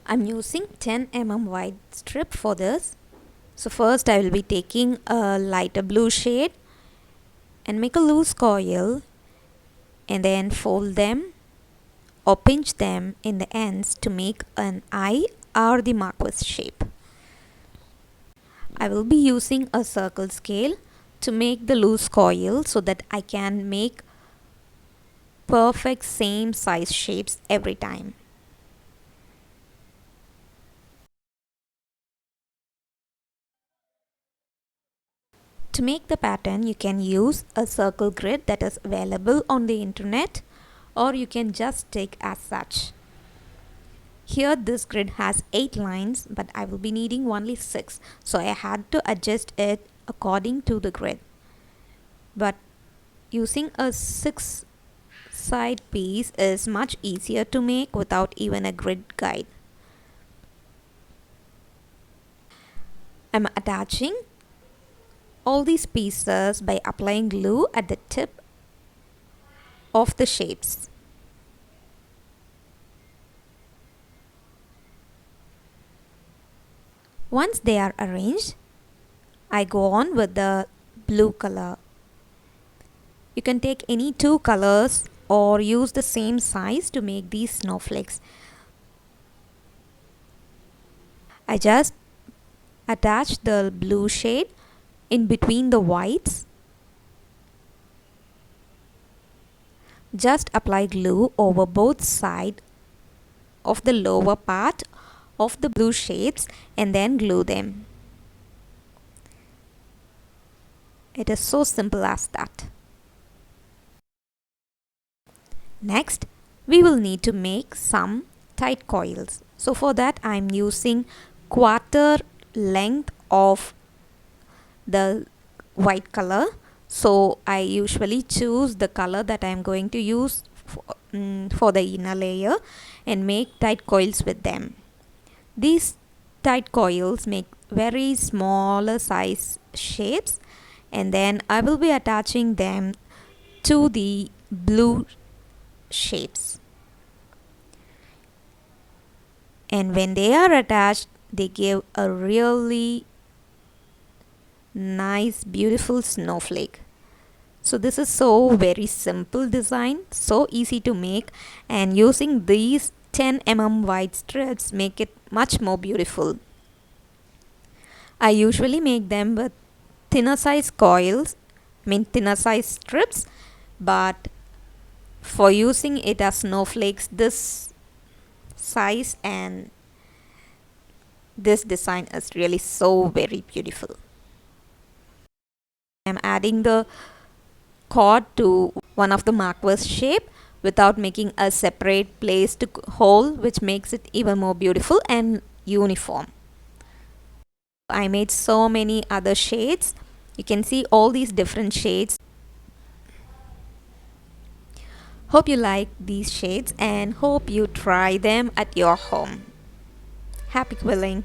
I'm using 10 wide strip for this. So first I will be taking a lighter blue shade and make a loose coil and then fold them or pinch them in the ends to make an eye or the marquise shape. I will be using a circle scale to make the loose coil so that I can make perfect same size shapes every time. To make the pattern, you can use a circle grid that is available on the internet, or you can just take as such. Here this grid has 8 lines, but I will be needing only 6, so I had to adjust it according to the grid. But using a 6 side piece is much easier to make without even a grid guide. I'm attaching all these pieces by applying glue at the tip of the shapes. Once they are arranged, I go on with the blue color. You can take any 2 colors or use the same size to make these snowflakes. I just attach the blue shade in between the whites. Just apply glue over both sides of the lower part of the blue shapes and then glue them. It is so simple as that. Next, we will need to make some tight coils. So for that I am using quarter length of the white color. So I usually choose the color that I am going to use for the inner layer and make tight coils with them. These tight coils make very smaller size shapes, and then I will be attaching them to the blue shapes. And when they are attached, they give a really nice beautiful snowflake. So this is so very simple design, so easy to make, and using these 10 wide strips make it much more beautiful. I usually make them with thinner size coils, thinner size strips, but for using it as snowflakes, this size and this design is really so very beautiful. I'm adding the cord to one of the marquise shape without making a separate place to hold, which makes it even more beautiful and uniform. I made so many other shades. You can see all these different shades. Hope you like these shades and hope you try them at your home. Happy quilling!